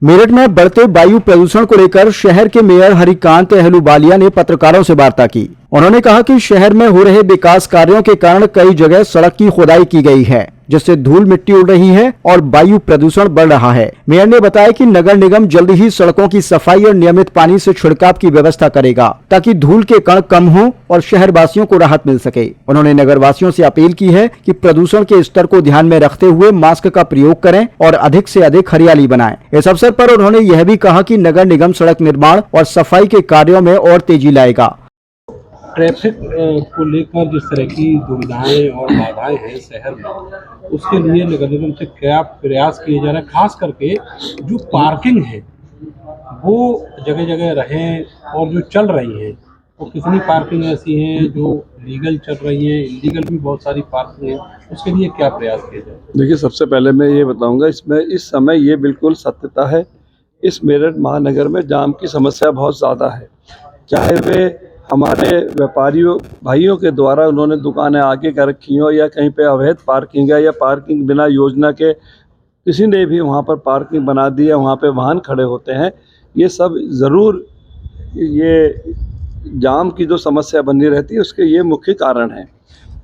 मेरठ में बढ़ते वायु प्रदूषण को लेकर शहर के मेयर हरिकांत अहलूवालिया ने पत्रकारों से वार्ता की। उन्होंने कहा कि शहर में हो रहे विकास कार्यों के कारण कई जगह सड़क की खोदाई की गई है, जिससे धूल मिट्टी उड़ रही है और वायु प्रदूषण बढ़ रहा है। मेयर ने बताया कि नगर निगम जल्द ही सड़कों की सफाई और नियमित पानी से छिड़काव की व्यवस्था करेगा, ताकि धूल के कण कम हो और शहर वासियों को राहत मिल सके। उन्होंने नगर वासियों से अपील की है कि प्रदूषण के स्तर को ध्यान में रखते हुए मास्क का प्रयोग करें और अधिक से अधिक हरियाली बनाएं। इस अवसर पर उन्होंने यह भी कहा कि नगर निगम सड़क निर्माण और सफाई के कार्यों में और तेजी लाएगा। ट्रैफिक को लेकर जिस तरह की दुविधाएं और बाधाएं हैं शहर में, उसके लिए नगर निगम से क्या प्रयास किए जा रहे हैं। खास करके जो पार्किंग है वो जगह जगह रहें, और जो चल रही हैं वो कितनी पार्किंग ऐसी हैं जो लीगल चल रही हैं, इलीगल भी बहुत सारी पार्किंग है, उसके लिए क्या प्रयास किए जाए। देखिए, सबसे पहले मैं ये बताऊंगा, इसमें इस समय ये बिल्कुल सत्यता है, इस मेरठ महानगर में जाम की समस्या बहुत ज़्यादा है। चाहे वे हमारे व्यापारियों भाइयों के द्वारा उन्होंने दुकानें आगे कर रखी हो, या कहीं पे अवैध पार्किंग है, या पार्किंग बिना योजना के किसी ने भी वहाँ पर पार्किंग बना दी है, वहाँ पे वाहन खड़े होते हैं। ये सब ज़रूर ये जाम की जो समस्या बनी रहती है उसके ये मुख्य कारण है।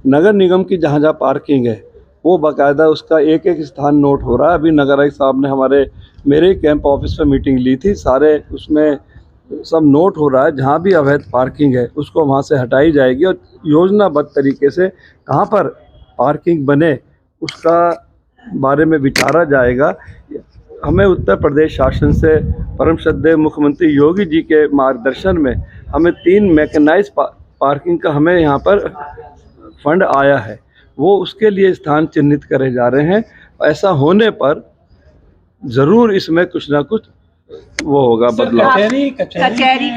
नगर निगम की जहाँ जहाँ पार्किंग है वो बाकायदा उसका एक एक स्थान नोट हो रहा है। अभी नगर आयुक्त साहब ने मेरे कैंप ऑफिस में मीटिंग ली थी, सारे उसमें सब नोट हो रहा है। जहाँ भी अवैध पार्किंग है उसको वहाँ से हटाई जाएगी और योजनाबद्ध तरीके से कहाँ पर पार्किंग बने उसका बारे में विचारा जाएगा। हमें उत्तर प्रदेश शासन से परम श्रद्धेय मुख्यमंत्री योगी जी के मार्गदर्शन में हमें 3 मैकेनाइज पार्किंग का हमें यहाँ पर फंड आया है, वो उसके लिए स्थान चिन्हित करे जा रहे हैं। ऐसा होने पर ज़रूर इसमें कुछ ना कुछ वो होगा बदलाव। कचहरी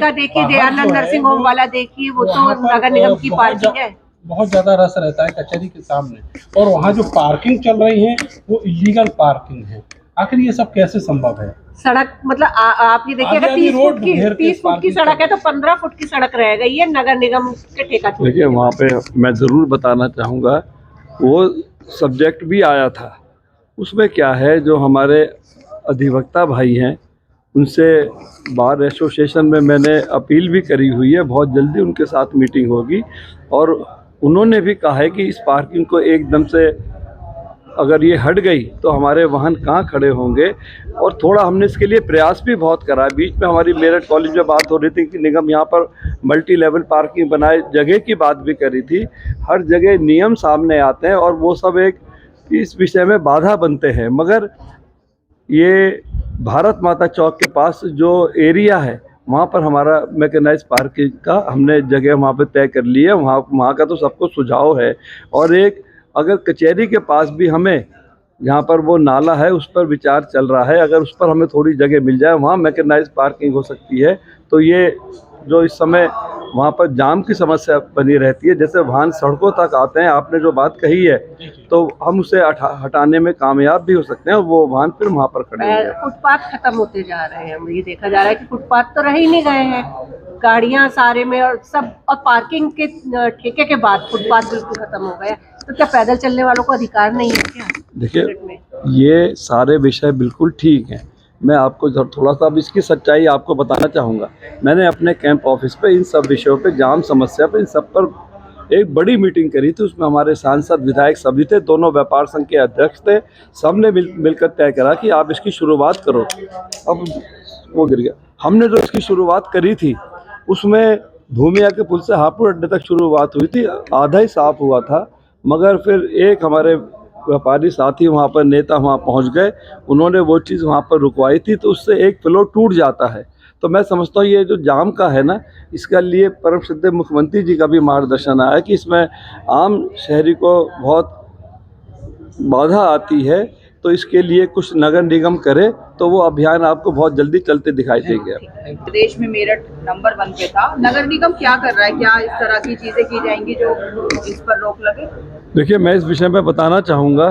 का देखिए, दयानंद नर्सिंग होम वाला देखिए, वो तो नगर निगम की पार्किंग है। बहुत ज्यादा रस रहता है कचहरी के सामने, और वहाँ जो पार्किंग चल रही है वो इलीगल पार्किंग है। आखिर ये सब कैसे संभव है। सड़क मतलब आप ये देखिए, अगर 30 फुट की सड़क है तो 15 फुट की सड़क रह गई है नगर निगम के ठेका। देखिए, वहाँ पे मैं ज़रूर बताना चाहूँगा, वो सब्जेक्ट भी आया था। उसमें क्या है, जो हमारे अधिवक्ता भाई हैं उनसे बार एसोसिएशन में मैंने अपील भी करी हुई है, बहुत जल्दी उनके साथ मीटिंग होगी। और उन्होंने भी कहा है कि इस पार्किंग को एकदम से अगर ये हट गई तो हमारे वाहन कहाँ खड़े होंगे। और थोड़ा हमने इसके लिए प्रयास भी बहुत करा है। बीच में हमारी मेरठ कॉलेज में बात हो रही थी कि निगम यहाँ पर मल्टी लेवल पार्किंग बनाए, जगह की बात भी करी थी। हर जगह नियम सामने आते हैं और वो सब एक इस विषय में बाधा बनते हैं। मगर ये भारत माता चौक के पास जो एरिया है वहाँ पर हमारा मैकेनाइज पार्किंग का हमने जगह वहाँ पे तय कर ली है। वहाँ का तो सबको सुझाव है। और एक अगर कचहरी के पास भी हमें जहाँ पर वो नाला है उस पर विचार चल रहा है, अगर उस पर हमें थोड़ी जगह मिल जाए वहाँ मैकेनाइज पार्किंग हो सकती है। तो ये जो इस समय वहाँ पर जाम की समस्या बनी रहती है, जैसे वाहन सड़कों तक आते हैं, आपने जो बात कही है, तो हम उसे हटाने में कामयाब भी हो सकते हैं और वो वाहन फिर वहाँ पर खड़े होंगे। फुटपाथ खत्म होते जा रहे हैं, ये देखा जा रहा है कि फुटपाथ तो रह ही नहीं गए हैं, गाड़ियां सारे में और सब, और पार्किंग के ठेके के बाद फुटपाथ बिल्कुल खत्म हो गया। तो क्या पैदल चलने वालों को अधिकार नहीं है क्या? देखिए, ये सारे विषय बिल्कुल ठीक हैं। मैं आपको थोड़ा सा अब इसकी सच्चाई आपको बताना चाहूँगा। मैंने अपने कैंप ऑफिस पे इन सब विषयों पे, जाम समस्या पे, इन सब पर एक बड़ी मीटिंग करी थी। उसमें हमारे सांसद विधायक सभी थे, दोनों व्यापार संघ के अध्यक्ष थे। सब ने मिलकर तय करा कि आप इसकी शुरुआत करो। अब वो गिर गया। हमने जो इसकी शुरुआत करी थी उसमें भूमिया के पुल से हापुड़ अड्डे तक शुरुआत हुई थी, आधा ही साफ हुआ था। मगर फिर एक हमारे व्यापारी साथी वहाँ पर, नेता वहाँ पहुँच गए, उन्होंने वो चीज़ वहाँ पर रुकवाई थी, तो उससे एक फ्लोर टूट जाता है। तो मैं समझता हूँ ये जो जाम का है ना, इसका लिए परम श्रद्धेय मुख्यमंत्री जी का भी मार्गदर्शन आया कि इसमें आम शहरी को बहुत बाधा आती है, तो इसके लिए कुछ नगर निगम करे तो वो अभियान आपको बहुत जल्दी चलते दिखाई देंगे। प्रदेश में मेरठ नंबर 1 पे था, नगर निगम क्या कर रहा है? क्या इस तरह की चीजें की जाएंगी जो इस पर रोक लगे? देखिए, मैं इस विषय में बताना चाहूँगा,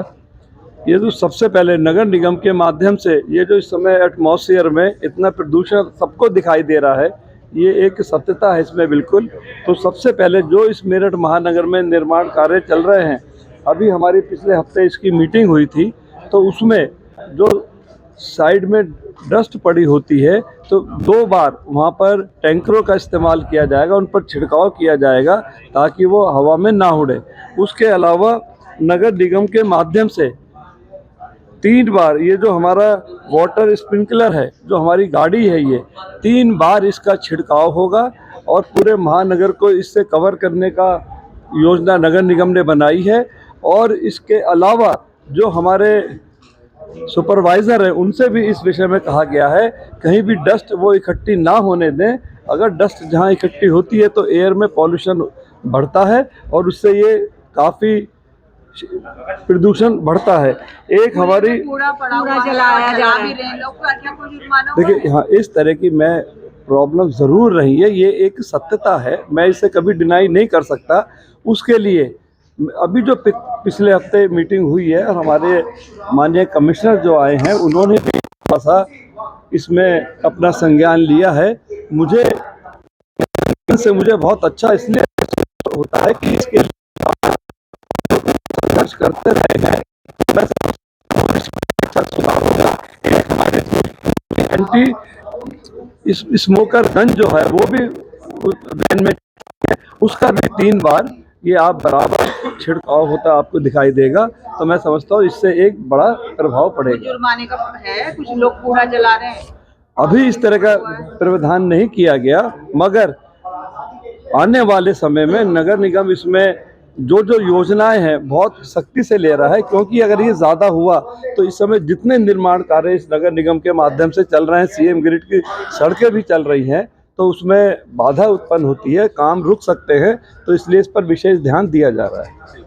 ये जो सबसे पहले नगर निगम के माध्यम से ये जो इस समय एटमॉस्फेयर में इतना प्रदूषण सबको दिखाई दे रहा है, ये एक सत्यता है इसमें बिल्कुल। तो सबसे पहले जो इस मेरठ महानगर में निर्माण कार्य चल रहे हैं, अभी हमारी पिछले हफ्ते इसकी मीटिंग हुई थी, तो उसमें जो साइड में डस्ट पड़ी होती है तो 2 बार वहाँ पर टैंकरों का इस्तेमाल किया जाएगा, उन पर छिड़काव किया जाएगा ताकि वो हवा में ना उड़े। उसके अलावा नगर निगम के माध्यम से 3 बार ये जो हमारा वाटर स्प्रिंकलर है, जो हमारी गाड़ी है, ये 3 बार इसका छिड़काव होगा और पूरे महानगर को इससे कवर करने का योजना नगर निगम ने बनाई है। और इसके अलावा जो हमारे सुपरवाइज़र हैं उनसे भी इस विषय में कहा गया है कहीं भी डस्ट वो इकट्ठी ना होने दें। अगर डस्ट जहाँ इकट्ठी होती है तो एयर में पॉल्यूशन बढ़ता है और उससे ये काफ़ी प्रदूषण बढ़ता है। एक हमारी कूड़ा पड़ा कूड़ा हुआ है, जलाया और जा जला रहा भी है। रहे हैं लोग, क्या कोई जुर्माना हुआ देखिए, यहाँ इस तरह की मैं प्रॉब्लम ज़रूर रही है, ये एक सत्यता है, मैं इसे कभी डिनाई नहीं कर सकता। उसके लिए अभी जो पिछले हफ्ते मीटिंग हुई है और हमारे माननीय कमिश्नर जो आए हैं उन्होंने भी थोड़ा सा इसमें अपना संज्ञान लिया है। मुझे बहुत अच्छा इसलिए होता है कि इसके खर्च करते रहे हैं, मैं अच्छा सुधार होगा। एक हमारे एंटी स्मोकर गन जो है वो भी वैन में, उसका भी 3 बार ये आप बराबर छिड़काव होता आपको दिखाई देगा। तो मैं समझता हूँ इससे एक बड़ा प्रभाव पड़ेगा। जुर्माने का है, कुछ लोग कूड़ा जला रहे हैं। अभी इस तरह का प्रावधान नहीं किया गया, मगर आने वाले समय में नगर निगम इसमें जो योजनाएं हैं बहुत सख्ती से ले रहा है, क्योंकि अगर ये ज़्यादा हुआ तो इस समय जितने निर्माण कार्य इस नगर निगम के माध्यम से चल रहे हैं, सीएम ग्रिड की सड़कें भी चल रही हैं, तो उसमें बाधा उत्पन्न होती है, काम रुक सकते हैं। तो इसलिए इस पर विशेष ध्यान दिया जा रहा है।